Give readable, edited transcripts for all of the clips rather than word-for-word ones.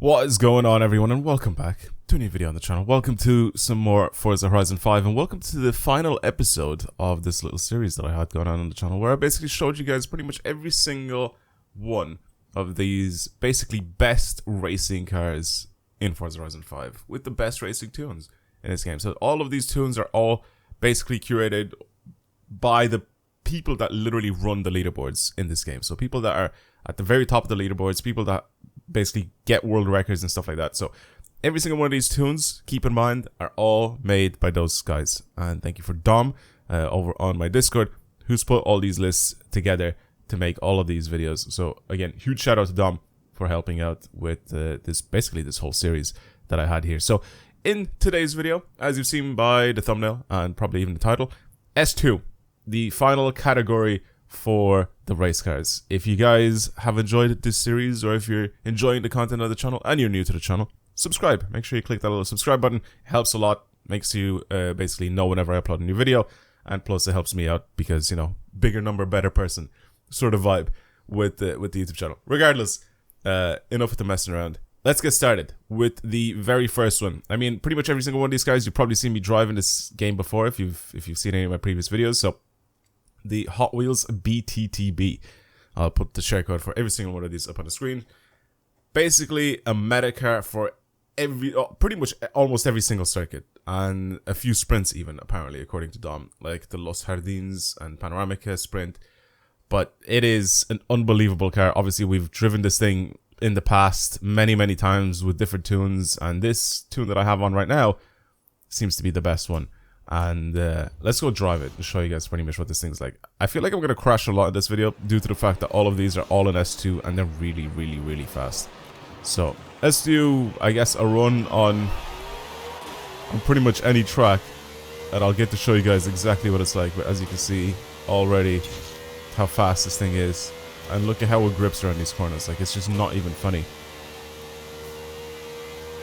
What is going on, everyone, and welcome back to a new video on the channel. Welcome to some more Forza Horizon 5, and welcome to the final episode of this little series that I had going on the channel, where I basically showed you guys pretty much every single one of these basically best racing cars in Forza Horizon 5, with the best racing tunes in this game. So all of these tunes are all basically curated by the people that literally run the leaderboards in this game. So people that are at the very top of the leaderboards, people that basically get world records and stuff like that. So every single one of these tunes, keep in mind, are all made by those guys. And thank you for Dom over on my Discord, who's put all these lists together to make all of these videos. So again, huge shout out to Dom for helping out with this whole series that I had here. So in today's video, as you've seen by the thumbnail and probably even the title, S2, the final category for the race cars. If you guys have enjoyed this series, or if you're enjoying the content of the channel and you're new to the channel, subscribe. Make sure you click that little subscribe button. It helps a lot. Makes you basically know whenever I upload a new video, and plus it helps me out because, you know, bigger number, better person sort of vibe with the YouTube channel. Regardless, enough with the messing around. Let's get started with the very first one. I mean, pretty much every single one of these guys you've probably seen me drive in this game before if you've seen any of my previous videos. So the Hot Wheels BTTB. I'll put the share code for every single one of these up on the screen. Basically, a meta car for pretty much almost every single circuit, and a few sprints even, apparently, according to Dom, like the Los Jardins and Panoramica sprint. But it is an unbelievable car. Obviously, we've driven this thing in the past many times with different tunes, and this tune that I have on right now seems to be the best one. And let's go drive it and show you guys pretty much what this thing's like. I feel like I'm going to crash a lot in this video due to the fact that all of these are all in S2 and they're really fast. So let's do, I guess, a run on pretty much any track, and I'll get to show you guys exactly what it's like. But as you can see already, how fast this thing is, and look at how it grips around these corners. Like, it's just not even funny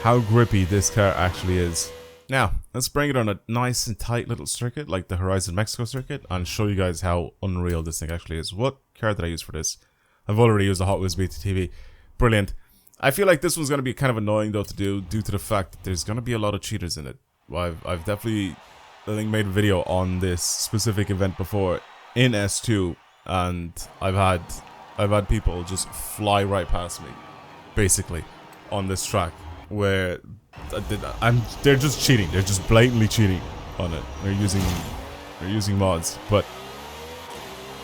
how grippy this car actually is. Now, let's bring it on a nice and tight little circuit like the Horizon Mexico circuit and show you guys how unreal this thing actually is. What car did I use for this? I've already used the Hot Wheels BTTV. Brilliant. I feel like this one's going to be kind of annoying though to do due to the fact that there's going to be a lot of cheaters in it. I've definitely, I think, made a video on this specific event before in S2, and I've had people just fly right past me, basically, on this track where they're just cheating. They're just blatantly cheating on it. They're using mods. But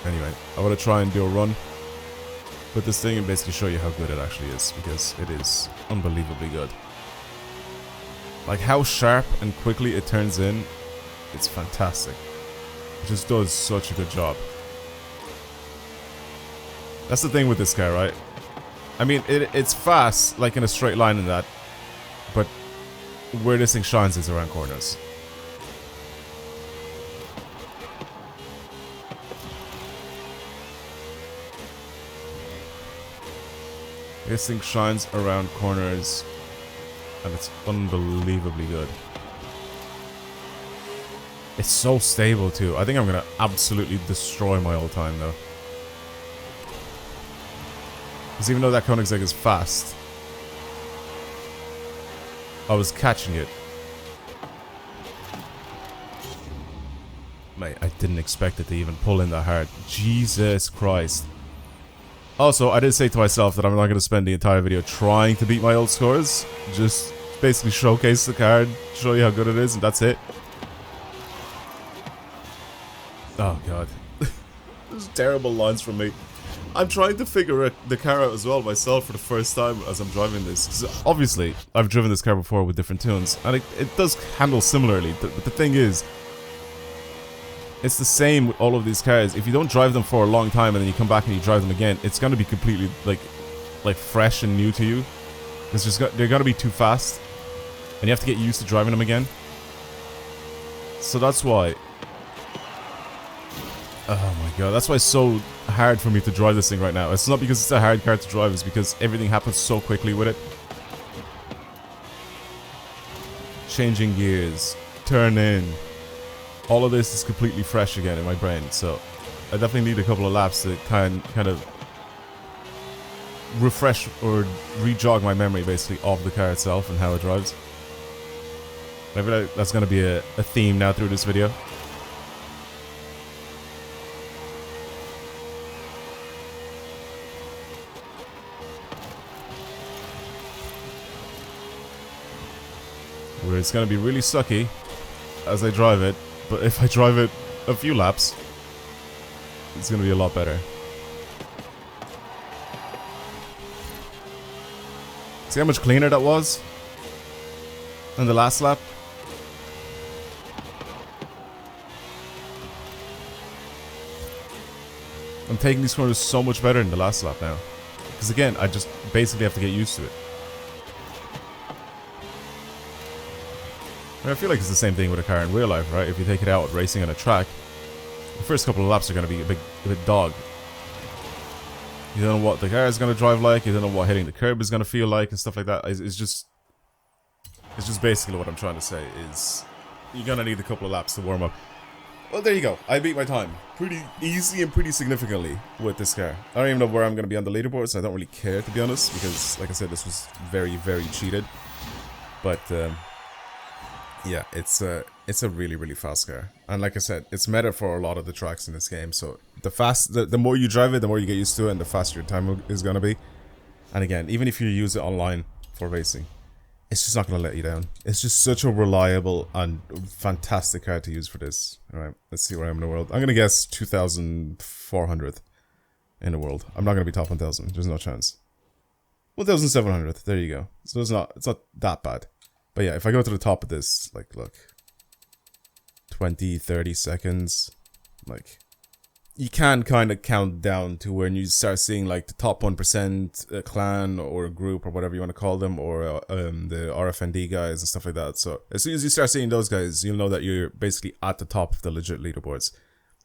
anyway, I want to try and do a run with this thing and basically show you how good it actually is, because it is unbelievably good. Like how sharp and quickly it turns in, it's fantastic. It just does such a good job. That's the thing with this car, right? I mean, it's fast, like in a straight line in that, but where this thing shines is around corners. This thing shines around corners, and it's unbelievably good. It's so stable too. I think I'm gonna absolutely destroy my old time though. Because even though that Koenigsegg is fast, I was catching it. Mate, I didn't expect it to even pull in that hard. Jesus Christ. Also, I did say to myself that I'm not going to spend the entire video trying to beat my old scores. Just basically showcase the card, show you how good it is, and that's it. Oh god. Those terrible lines from me. I'm trying to figure the car out as well myself for the first time as I'm driving this. Because obviously, I've driven this car before with different tunes, and it does handle similarly. But the thing is, it's the same with all of these cars. If you don't drive them for a long time and then you come back and you drive them again, it's going to be completely like fresh and new to you. It's just they're going to be too fast, and you have to get used to driving them again. So that's why. Oh my god, that's why it's so hard for me to drive this thing right now. It's not because it's a hard car to drive, it's because everything happens so quickly with it. Changing gears, turn in. All of this is completely fresh again in my brain, so I definitely need a couple of laps to kind of refresh or re-jog my memory basically of the car itself and how it drives. I feel like that's going to be a theme now through this video. Where it's going to be really sucky as I drive it, but if I drive it a few laps, it's going to be a lot better. See how much cleaner that was in the last lap? I'm taking these corners so much better in the last lap now. Because again, I just basically have to get used to it. I feel like it's the same thing with a car in real life, right? If you take it out racing on a track, the first couple of laps are going to be a bit dog. You don't know what the car is going to drive like, you don't know what hitting the curb is going to feel like and stuff like that. It's just basically what I'm trying to say is you're going to need a couple of laps to warm up. Well, there you go. I beat my time pretty easy and pretty significantly with this car. I don't even know where I'm going to be on the leaderboard, so I don't really care, to be honest, because, like I said, this was very, very cheated. But, yeah, it's a really, really fast car. And like I said, it's meta for a lot of the tracks in this game, so the more you drive it, the more you get used to it, and the faster your time is going to be. And again, even if you use it online for racing, it's just not going to let you down. It's just such a reliable and fantastic car to use for this. Alright, let's see where I am in the world. I'm going to guess 2,400th in the world. I'm not going to be top 1,000. There's no chance. 1,700th. There you go. So it's not that bad. But yeah, if I go to the top of this, like, look. 20, 30 seconds. Like, you can kind of count down to when you start seeing like the top 1% clan or group or whatever you want to call them, or the RFND guys and stuff like that. So as soon as you start seeing those guys, you'll know that you're basically at the top of the legit leaderboards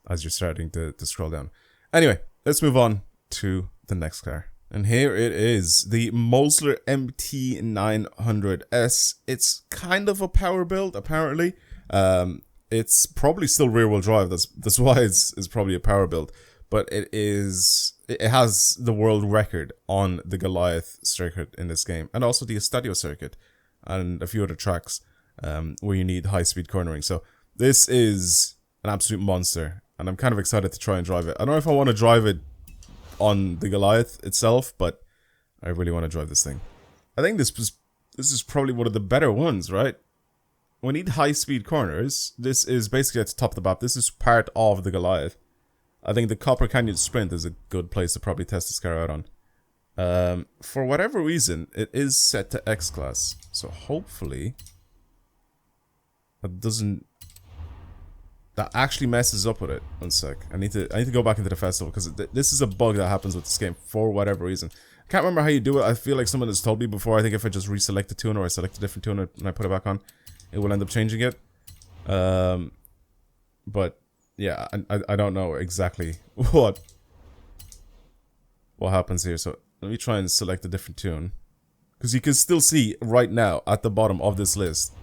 as you're starting to scroll down. Anyway, let's move on to the next car. And here it is, the Mosler MT900S. It's kind of a power build, apparently. It's probably still rear-wheel drive. That's why it's probably a power build. But it has the world record on the Goliath circuit in this game, and also the Estadio circuit, and a few other tracks where you need high-speed cornering. So this is an absolute monster, and I'm kind of excited to try and drive it. I don't know if I want to drive it on the Goliath itself, but I really want to drive this thing. I think this is probably one of the better ones, right? We need high-speed corners. This is basically at the top of the map. This is part of the Goliath. I think the Copper Canyon Sprint is a good place to probably test this car out on. For whatever reason, it is set to X-Class. So hopefully that actually messes up with it. One sec. I need to go back into the festival, because this is a bug that happens with this game for whatever reason. I can't remember how you do it. I feel like someone has told me before. I think if I just reselect the tune, or I select a different tune and I put it back on, it will end up changing it. But yeah, I don't know exactly what happens here. So let me try and select a different tune, because you can still see right now at the bottom of this list,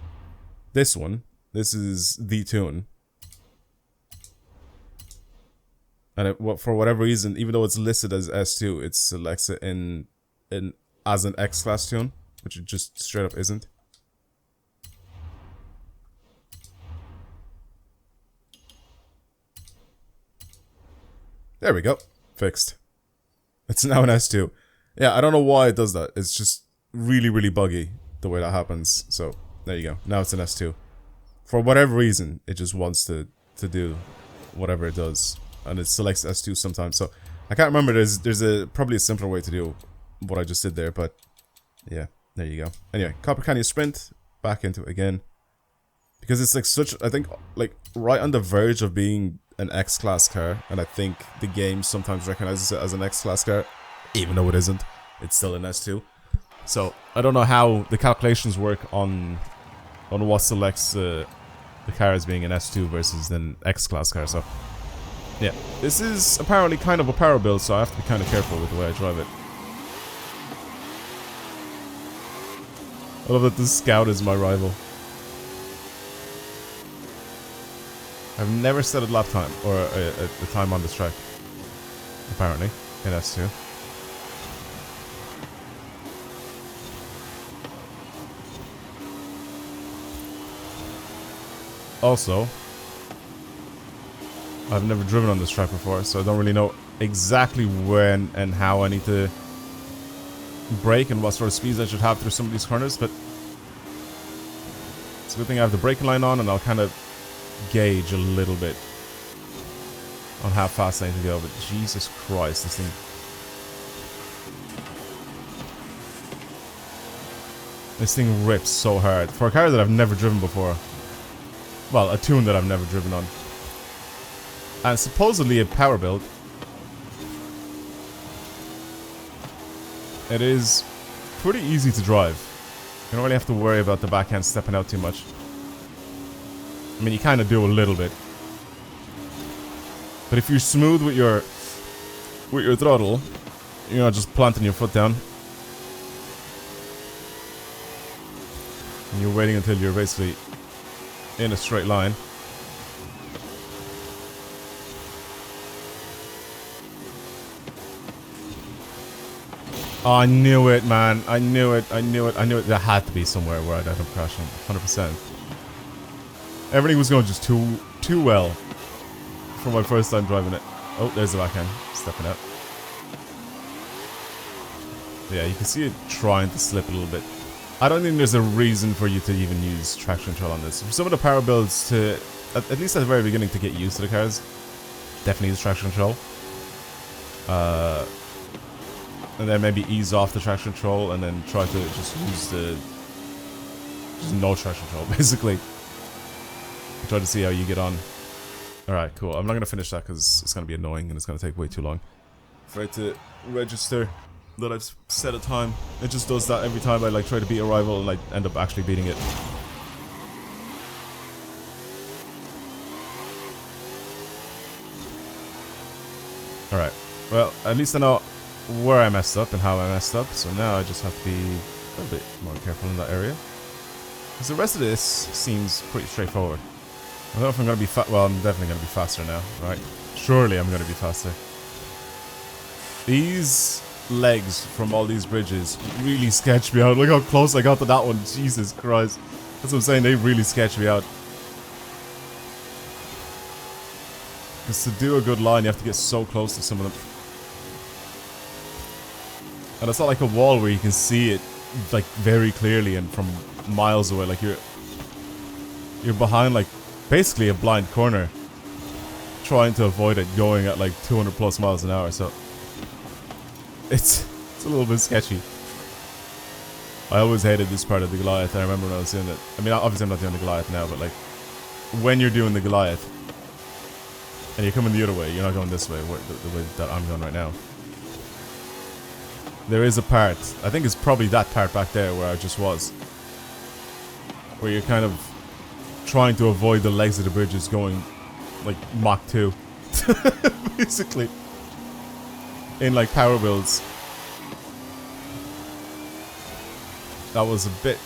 this is the tune. And for whatever reason, even though it's listed as S2, it selects it as an X-Class tune, which it just straight up isn't. There we go. Fixed. It's now an S2. Yeah, I don't know why it does that. It's just really, really buggy the way that happens. So, there you go. Now it's an S2. For whatever reason, it just wants to do whatever it does. And it selects S2 sometimes. So, I can't remember. There's probably a simpler way to do what I just did there. But, yeah. There you go. Anyway, Copper Canyon Sprint. Back into it again. Because it's like I think, like, right on the verge of being an X-Class car, and I think the game sometimes recognizes it as an X-Class car, even though it isn't. It's still an S2. So I don't know how the calculations work on what selects the car as being an S2 versus an X-Class car. So yeah, this is apparently kind of a power build, so I have to be kind of careful with the way I drive it. I love that the Scout is my rival. I've never set a lap time, or a time on this track, apparently, in S2. Also, I've never driven on this track before, so I don't really know exactly when and how I need to brake and what sort of speeds I should have through some of these corners, but it's a good thing I have the braking line on, and I'll kind of gauge a little bit on how fast I need to go. But Jesus Christ, this thing rips so hard for a car that I've never driven before. Well, a tune that I've never driven on, and supposedly a power build. It is pretty easy to drive. You don't really have to worry about the backhand stepping out too much. I mean, you kind of do a little bit, but if you're smooth with your throttle, you're not just planting your foot down, and you're waiting until you're basically in a straight line. Oh, I knew it, man. I knew it. There had to be somewhere where I'd end up crashing. 100%. Everything was going just too well for my first time driving it. Oh, there's the backhand. Stepping out. Yeah, you can see it trying to slip a little bit. I don't think there's a reason for you to even use traction control on this. For some of the power builds to, at least at the very beginning, to get used to the cars, definitely use traction control. And then maybe ease off the traction control and then try to just use just no traction control, basically. Try to see how you get on. Alright, cool. I'm not going to finish that because it's going to be annoying and it's going to take way too long for it to register that I've set a time. It just does that every time I like try to beat a rival and I end up actually beating it. Alright, well, at least I know where I messed up and how I messed up, so now I just have to be a little bit more careful in that area. Because the rest of this seems pretty straightforward. I don't know if I'm going to be well, I'm definitely going to be faster now, right? Surely I'm going to be faster. These legs from all these bridges really sketch me out. Look how close I got to that one. Jesus Christ. That's what I'm saying, they really sketch me out. Because to do a good line, you have to get so close to some of them. And it's not like a wall where you can see it like very clearly and from miles away. Like you're behind like basically a blind corner, trying to avoid it going at like 200 plus miles an hour. So it's a little bit sketchy. I always hated this part of the Goliath. I remember when I was doing it. I mean, obviously I'm not doing the Goliath now, but like when you're doing the Goliath and you're coming the other way, you're not going this way, the way that I'm going right now. There is a part, I think it's probably that part back there where I just was, where you're kind of trying to avoid the legs of the bridges going like Mach 2. Basically. In like power builds. That was a bit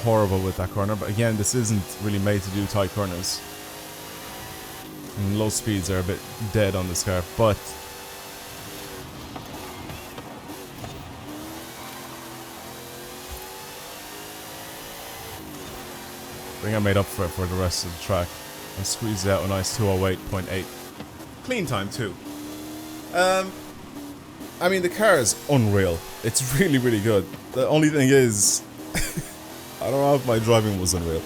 horrible with that corner, but again, this isn't really made to do tight corners. And low speeds are a bit dead on this car, but I think I made up for it for the rest of the track and squeezed out a nice 208.8. Clean time too. I mean, the car is unreal. It's really, really good. The only thing is, I don't know if my driving was unreal.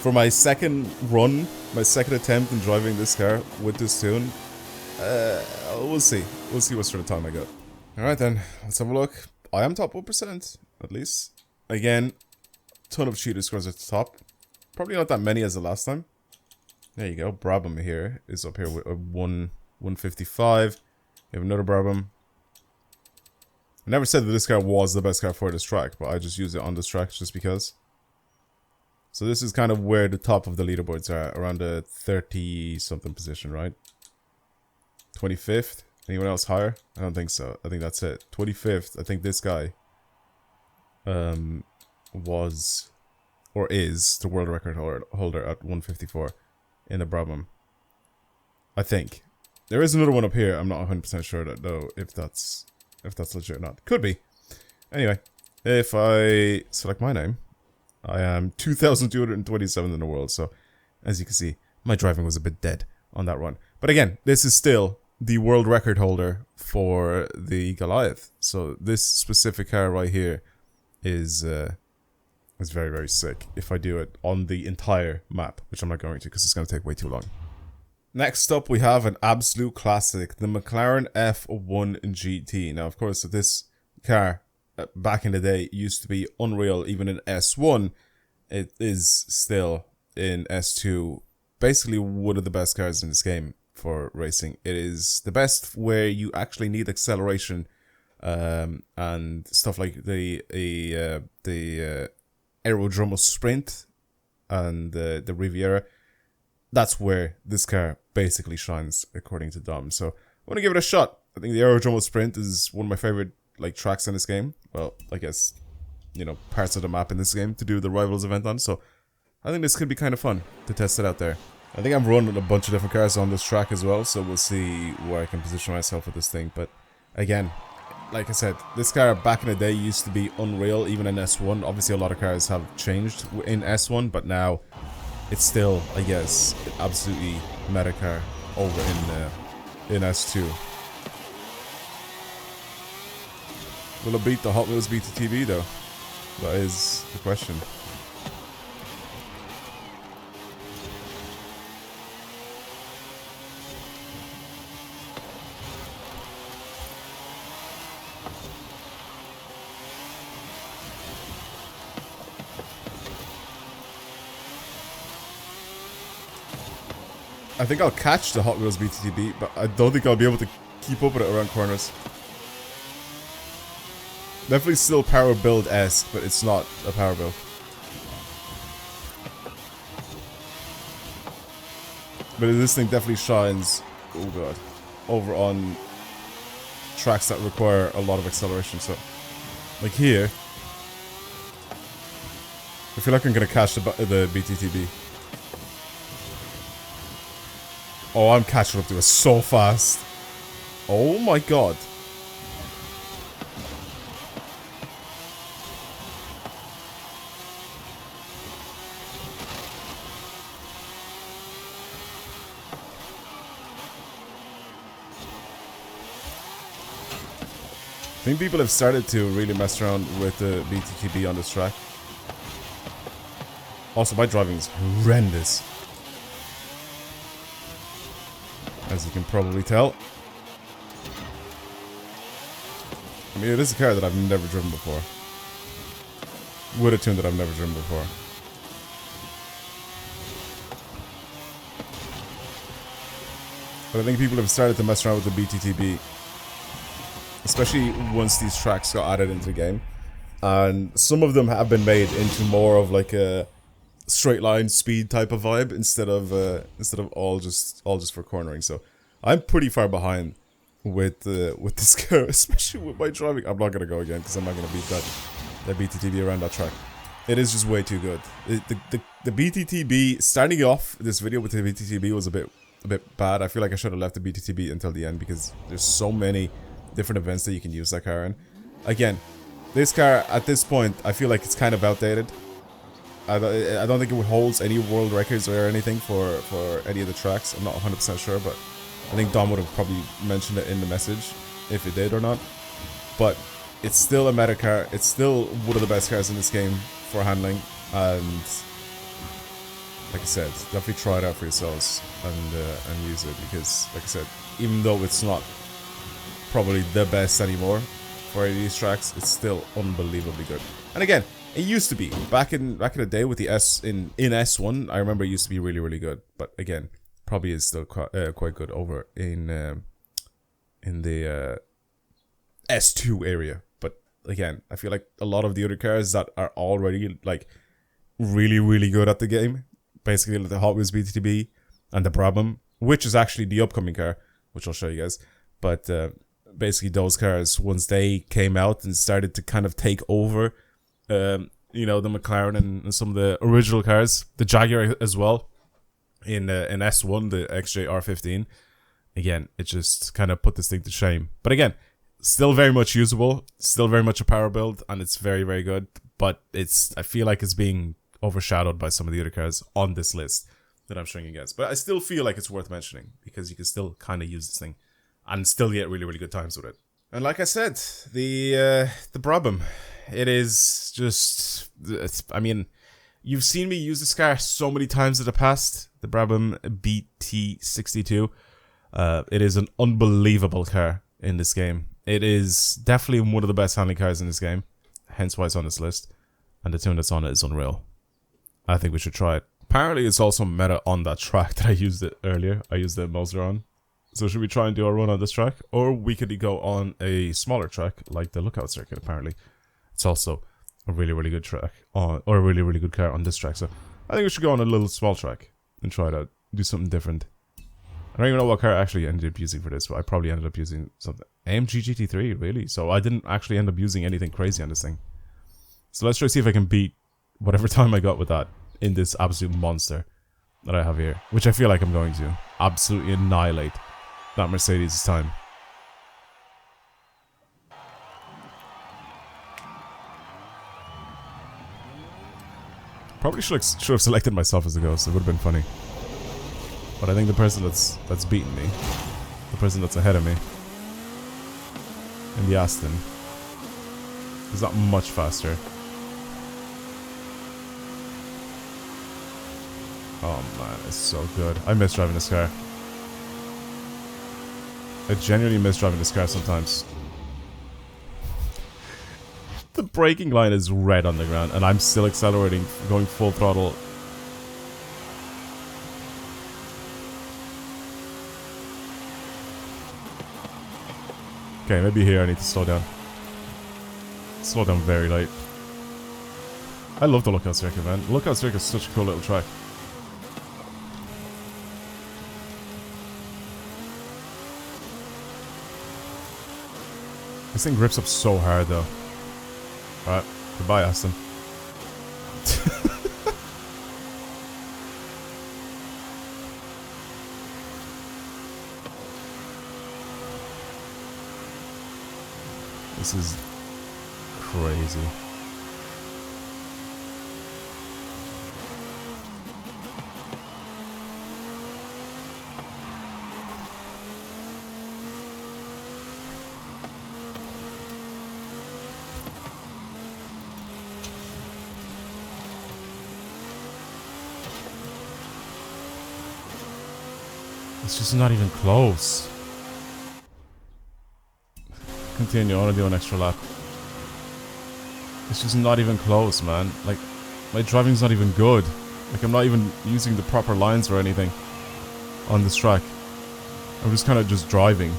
For my second run, my second attempt in driving this car with this tune, we'll see. We'll see what sort of time I got. Alright then, let's have a look. I am top 1%, at least. Again, ton of cheater scores at the top. Probably not that many as the last time. There you go. Brabham here is up here with a 155. We have another Brabham. I never said that this car was the best car for this track, but I just used it on this track just because. So this is kind of where the top of the leaderboards are, around the 30-something position, right? 25th? Anyone else higher? I don't think so. I think that's it. 25th. I think this guy was or is the world record holder at 154 in the Brabham. I think. There is another one up here. I'm not 100% sure that, though, if that's legit or not. Could be. Anyway, if I select my name, I am 2,227 in the world, so as you can see, my driving was a bit dead on that run. But again, this is still the world record holder for the Goliath. So this specific car right here is very, very sick if I do it on the entire map, which I'm not going to because it's going to take way too long. Next up, we have an absolute classic, the McLaren F1 GT. Now, of course, this car back in the day used to be unreal even in S1. It is still in S2, basically one of the best cars in this game for racing. It is the best where you actually need acceleration and stuff like the aerodromal sprint and the Riviera. That's where this car basically shines, according to Dom. So I want to give it a shot. I think the aerodromal sprint is one of my favorite tracks in this game. Well, I guess, you know, parts of the map in this game to do the Rivals event on. So I think this could be kind of fun to test it out there. I think I'm running a bunch of different cars on this track as well, so we'll see where I can position myself with this thing. But again, like I said, this car back in the day used to be unreal, even in S1. Obviously, a lot of cars have changed in S1, but now it's still, I guess, absolutely meta car over in S2. Will it beat the Hot Wheels BTTV though? That is the question. I think I'll catch the Hot Wheels BTTB, but I don't think I'll be able to keep up with it around corners. Definitely still power build-esque, but it's not a power build. But this thing definitely shines, oh god, over on tracks that require a lot of acceleration. So, like here, I feel like I'm gonna catch the BTTB. Oh, I'm catching up to it so fast. Oh my god. I think people have started to really mess around with the BTTB on this track. Also, my driving is horrendous, as you can probably tell. I mean, it is a car that I've never driven before. With a tune that I've never driven before. But I think people have started to mess around with the BTTB, especially once these tracks got added into the game. And some of them have been made into more of like a straight line speed type of vibe instead of all just for cornering. So I'm pretty far behind with this car, especially with my driving. I'm not gonna go again because I'm not gonna beat that BTTB around that track. It is just way too good. The BTTB, starting off this video with the BTTB was a bit bad. I feel like I should have left the BTTB until the end because there's so many different events that you can use that car in. Again, this car at this point I feel like it's kind of outdated. I don't think it holds any world records or anything for any of the tracks. I'm not 100% sure, but I think Dom would have probably mentioned it in the message if it did or not. But it's still a meta car. It's still one of the best cars in this game for handling, and like I said, definitely try it out for yourselves and use it, because like I said, even though it's not probably the best anymore for any of these tracks, it's still unbelievably good. And again, it used to be back in the day with the in S1. I remember it used to be really, really good, but again, probably is still quite good over in the S2 area. But again, I feel like a lot of the other cars that are already like really, really good at the game, basically like the Hot Wheels BTTB and the Brabham, which is actually the upcoming car, which I'll show you guys. But basically those cars, once they came out and started to kind of take over, you know, the McLaren and some of the original cars, the Jaguar as well, in S1, the XJ-R15. Again, it just kind of put this thing to shame. But again, still very much usable, still very much a power build, and it's very, very good. But I feel like it's being overshadowed by some of the other cars on this list. that I'm showing you guys. But I still feel like it's worth mentioning because you can still kind of use this thing and still get really, really good times with it. And like I said, the Brabham, it is just, I mean, you've seen me use this car so many times in the past, the Brabham BT62. It is an unbelievable car in this game. It is definitely one of the best handling cars in this game, hence why it's on this list. And the tune that's on it is unreal. I think we should try it. Apparently it's also meta on that track that I used it earlier. I used the Moser on. So should we try and do a run on this track? Or we could go on a smaller track, like the Lookout Circuit, apparently. It's also a really, really good track, or a really, really good car on this track. So I think we should go on a little small track and try to do something different. I don't even know what car I actually ended up using for this, but I probably ended up using something. AMG GT3, really? So I didn't actually end up using anything crazy on this thing. So let's try to see if I can beat whatever time I got with that in this absolute monster that I have here. Which I feel like I'm going to absolutely annihilate that Mercedes this time. Probably should have selected myself as the ghost. It would have been funny. But I think the person that's beaten me, the person that's ahead of me in the Aston, is not much faster. Oh man, it's so good. I miss driving this car. I genuinely miss driving this car sometimes. The braking line is red on the ground and I'm still accelerating, going full throttle. Okay, maybe here I need to slow down. Slow down very light. I love the Lookout Circuit, man. Lookout Circuit is such a cool little track. This thing grips up so hard, though. Alright, goodbye, Aston. This is crazy. It's just not even close. Continue, I want to do an extra lap. It's just not even close, man. Like, my driving's not even good. Like, I'm not even using the proper lines or anything on this track. I'm just kind of just driving.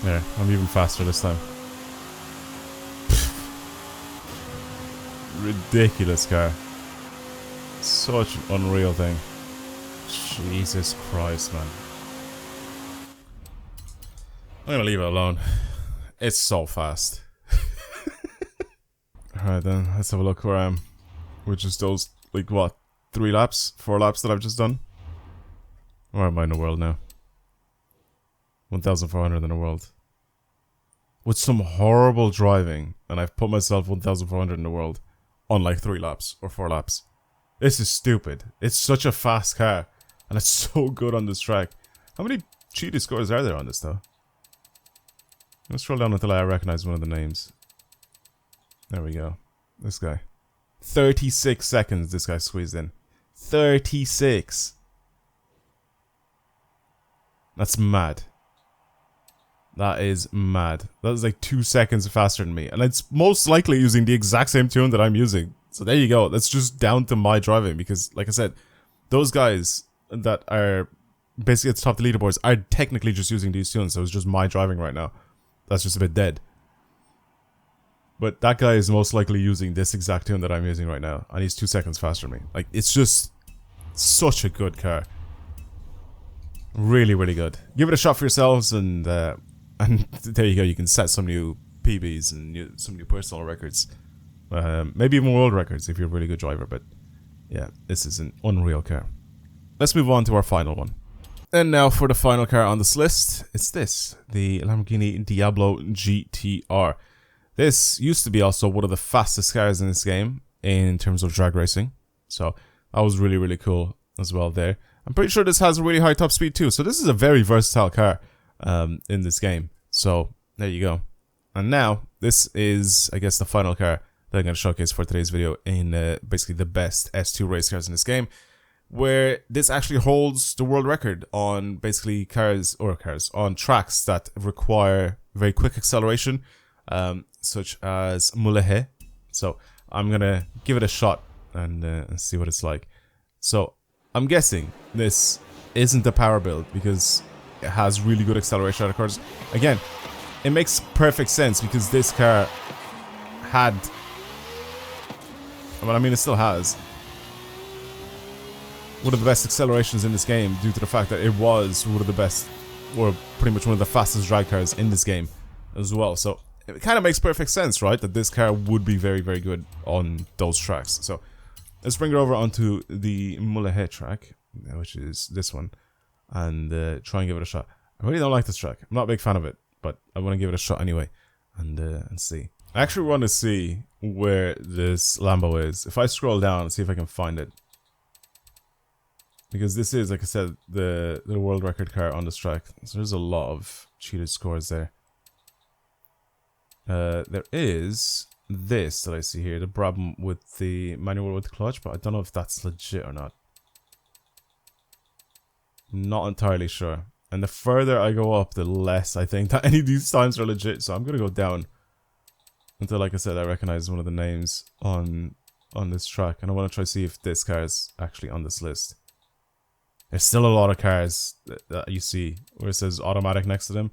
There, I'm even faster this time. Ridiculous car. Such an unreal thing. Jesus Christ, man. I'm gonna leave it alone. It's so fast. Alright then, let's have a look where I am. With just those, like what, 3 laps? 4 laps that I've just done? Where am I in the world now? 1,400 in the world. With some horrible driving, and I've put myself 1,400 in the world on like 3 laps or 4 laps. This is stupid. It's such a fast car, and it's so good on this track. How many cheated scores are there on this though? Let's scroll down until I recognize one of the names. There we go. This guy. 36 seconds this guy squeezed in. 36! That's mad. That is mad. That is like 2 seconds faster than me. And it's most likely using the exact same tune that I'm using. So there you go. That's just down to my driving. Because, like I said, those guys that are basically at the top of the leaderboards are technically just using these tunes. So it's just my driving right now. That's just a bit dead. But that guy is most likely using this exact tune that I'm using right now. And he's 2 seconds faster than me. Like, it's just such a good car. Really, really good. Give it a shot for yourselves and there you go. You can set some new PBs and some new personal records. Maybe even world records if you're a really good driver, but yeah, this is an unreal car. Let's move on to our final one. And now for the final car on this list, it's this, the Lamborghini Diablo GTR. This used to be also one of the fastest cars in this game in terms of drag racing, so that was really, really cool as well there. I'm pretty sure this has a really high top speed too, so this is a very versatile car in this game. So there you go. And now this is, I guess, the final car that I'm going to showcase for today's video in basically the best S2 race cars in this game, where this actually holds the world record on basically cars on tracks that require very quick acceleration, such as Mulehe. So I'm going to give it a shot and see what it's like. So I'm guessing this isn't the power build because it has really good acceleration out of corners. Again, it makes perfect sense because this car had, well, I mean, it still has one of the best accelerations in this game due to the fact that it was one of the best, or pretty much one of the fastest drag cars in this game as well. So it kind of makes perfect sense, right, that this car would be very, very good on those tracks. So let's bring it over onto the Mulehe track, which is this one, and try and give it a shot. I really don't like this track. I'm not a big fan of it, but I want to give it a shot anyway and see. I actually want to see where this Lambo is. If I scroll down and see if I can find it. Because this is, like I said, the world record car on this track. So there's a lot of cheated scores there. There is this that I see here, the Brabham with the manual with the clutch, but I don't know if that's legit or not. Not entirely sure. And the further I go up, the less I think that any of these times are legit. So I'm going to go down until, like I said, I recognize one of the names on this track. And I want to try to see if this car is actually on this list. There's still a lot of cars that you see where it says automatic next to them.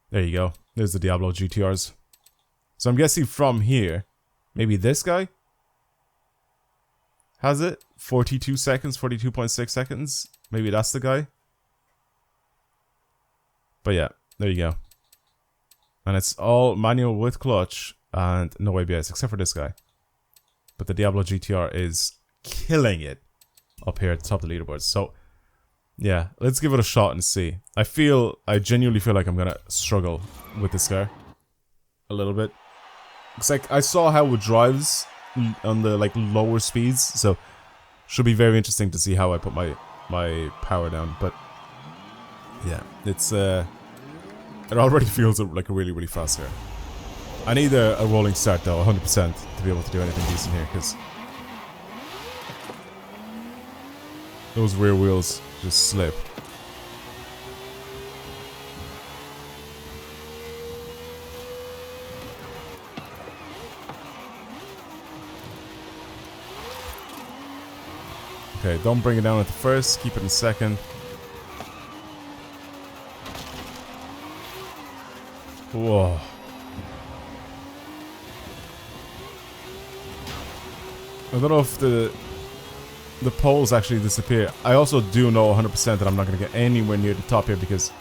There you go. There's the Diablo GTRs. So I'm guessing from here, maybe this guy has it. 42 seconds, 42.6 seconds. Maybe that's the guy. But yeah, there you go. And it's all manual with clutch and no ABS, except for this guy. But the Diablo GTR is killing it up here at the top of the leaderboard. So yeah, let's give it a shot and see. I genuinely feel like I'm gonna struggle with this car a little bit. It's like I saw how it drives on the like lower speeds, so should be very interesting to see how I put my power down. But yeah, it's it already feels like a really, really fast car. I need a rolling start though, 100%, to be able to do anything decent here, because those rear wheels just slip. Okay, don't bring it down at the first, keep it in second. Whoa. I don't know if the poles actually disappear. I also do know 100% that I'm not going to get anywhere near the top here, because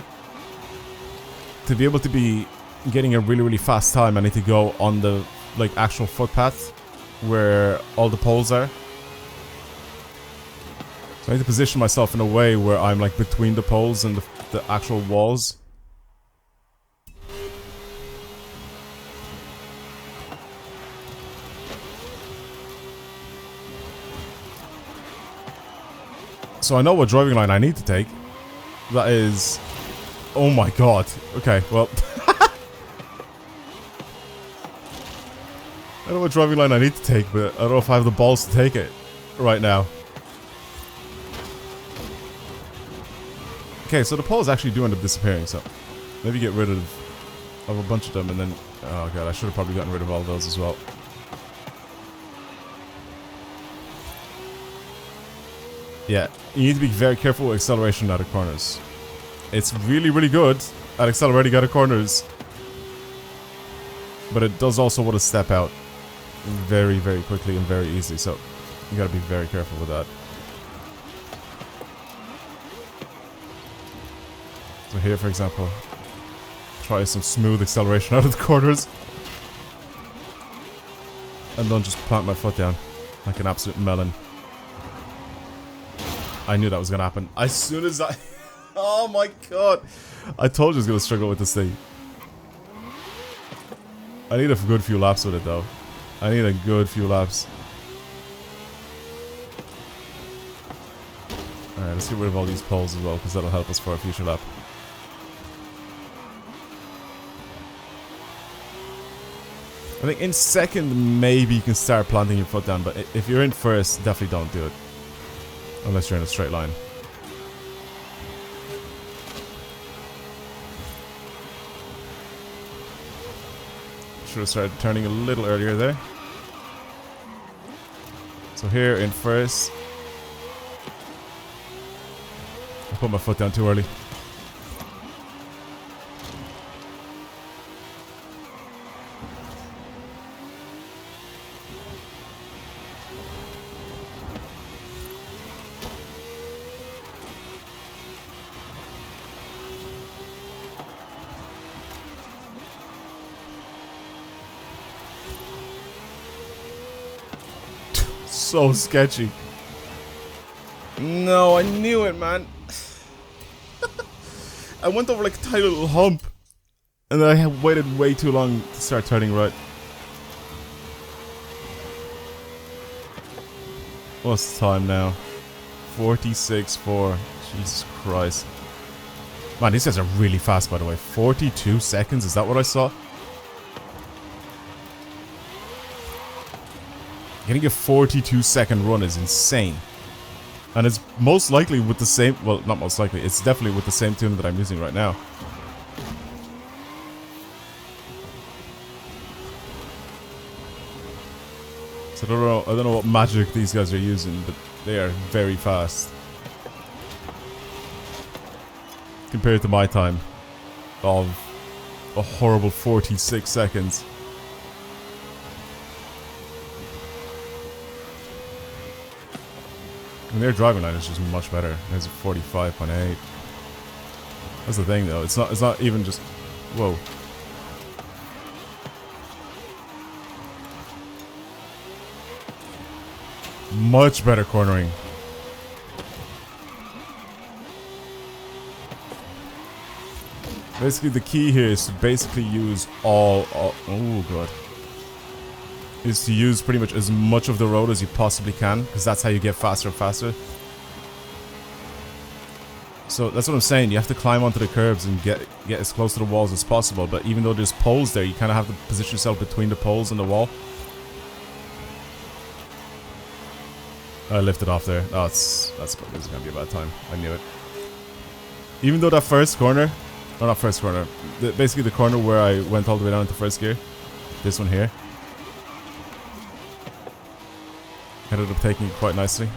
to be able to be getting a really, really fast time, I need to go on the like actual footpath where all the poles are. So I need to position myself in a way where I'm like between the poles and the actual walls. So I know what driving line I need to take. That is... Oh my god. Okay, well... I know what driving line I need to take, but I don't know if I have the balls to take it right now. Okay, so the poles actually do end up disappearing, so... Maybe get rid of a bunch of them and then... Oh god, I should have probably gotten rid of all those as well. Yeah, you need to be very careful with acceleration out of corners. It's really, really good at accelerating out of corners. But it does also want to step out very, very quickly and very easily. So you gotta be very careful with that. So here, for example, try some smooth acceleration out of the corners. And then just plant my foot down like an absolute melon. I knew that was gonna happen. As soon as I... Oh my god! I told you I was gonna struggle with this thing. I need a good few laps with it though. I need a good few laps. Alright, let's get rid of all these poles as well, because that'll help us for a future lap. I think in second, maybe you can start planting your foot down, but if you're in first, definitely don't do it. Unless you're in a straight line. Should have started turning a little earlier there. So here in first. I put my foot down too early. So sketchy. No, I knew it, man. I went over like a tiny little hump. And then I had waited way too long to start turning right. What's the time now? 46.4. Jesus Christ. Man, these guys are really fast, by the way. 42 seconds, is that what I saw? Getting a 42-second run is insane. And it's most likely with the same... Well, not most likely. It's definitely with the same tune that I'm using right now. So I don't know what magic these guys are using, but they are very fast. Compared to my time of a horrible 46 seconds. And their driving line is just much better. There's a 45.8. That's the thing though, it's not even just... Whoa. Much better cornering. Basically the key here is to basically use oh god. Is to use pretty much as much of the road as you possibly can, because that's how you get faster and faster. So that's what I'm saying, you have to climb onto the curbs and get as close to the walls as possible, but even though there's poles there, you kind of have to position yourself between the poles and the wall. I lifted off there. Oh, this is gonna be a bad time. I knew it. Even though that first corner, or not first corner, basically the corner where I went all the way down into first gear, this one here, ended up taking it quite nicely.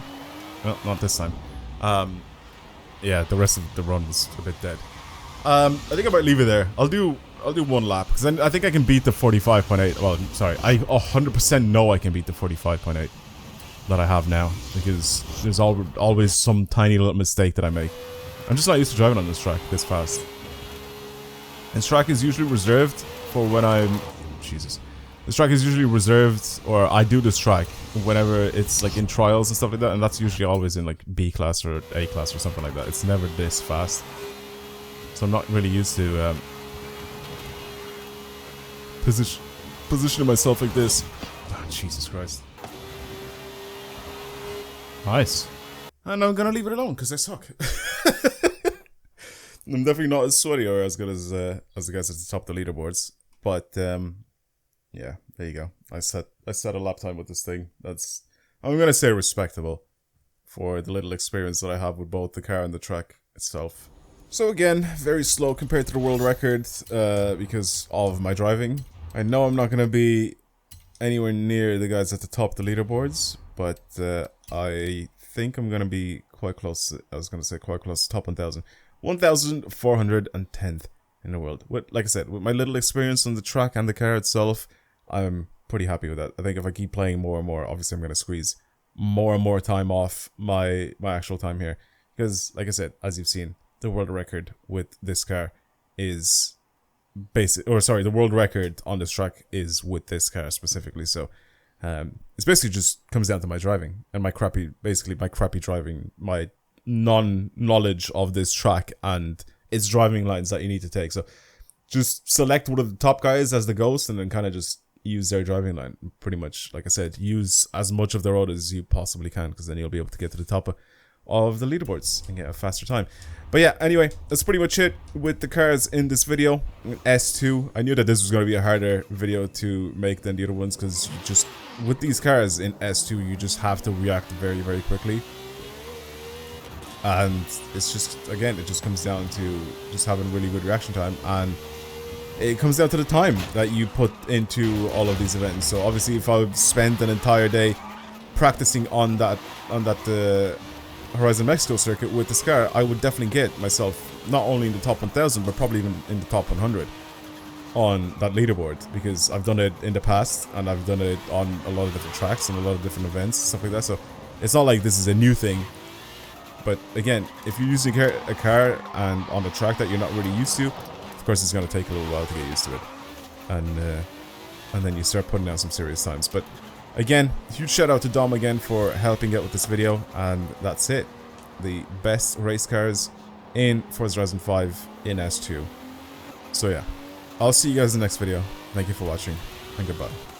Well, not this time. Yeah, the rest of the run was a bit dead. I think I might leave it there. I'll do one lap, because then I think I can beat the 45.8. Well, sorry, I 100% know I can beat the 45.8 that I have now, because there's always some tiny little mistake that I make. I'm just not used to driving on this track this fast. This track is usually reserved for when I'm... Jesus. This track is usually reserved, or I do this track whenever it's like in trials and stuff like that, and that's usually always in like B class or A class or something like that. It's never this fast. So I'm not really used to positioning myself like this. Oh, Jesus Christ. Nice. And I'm gonna leave it alone because I suck. I'm definitely not as sweaty or as good as the guys at the top of the leaderboards. But yeah, there you go. I set a lap time with this thing. That's, I'm gonna say, respectable for the little experience that I have with both the car and the track itself. So again, very slow compared to the world record because of my driving. I know I'm not gonna be anywhere near the guys at the top of the leaderboards, but I think I'm gonna be quite close. I was gonna say quite close to top 1,000. 1,410th in the world. Like I said, with my little experience on the track and the car itself, I'm pretty happy with that. I think if I keep playing more and more, obviously I'm going to squeeze more and more time off my actual time here. Because, like I said, as you've seen, the world record with this car is the world record on this track is with this car specifically. So it's basically just comes down to my driving and my crappy driving, my non-knowledge of this track and its driving lines that you need to take. So just select one of the top guys as the ghost and then kind of just use their driving line. Pretty much, like I said, use as much of the road as you possibly can, because then you'll be able to get to the top of the leaderboards and get a faster time. But yeah, anyway, that's pretty much it with the cars in this video. S2, I knew that this was going to be a harder video to make than the other ones, because just with these cars in S2 you just have to react very, very quickly. And it's just, again, it just comes down to just having really good reaction time, and it comes down to the time that you put into all of these events. So obviously if I spent an entire day practicing on that Horizon Mexico circuit with this car, I would definitely get myself not only in the top 1000 but probably even in the top 100 on that leaderboard, because I've done it in the past and I've done it on a lot of different tracks and a lot of different events, stuff like that. So it's not like this is a new thing. But again, if you're using a car and on a track that you're not really used to, of course it's going to take a little while to get used to it, and then you start putting down some serious times. But again, huge shout out to Dom again for helping out with this video, and that's it. The best race cars in Forza Horizon 5 in S2. So yeah, I'll see you guys in the next video. Thank you for watching, and goodbye.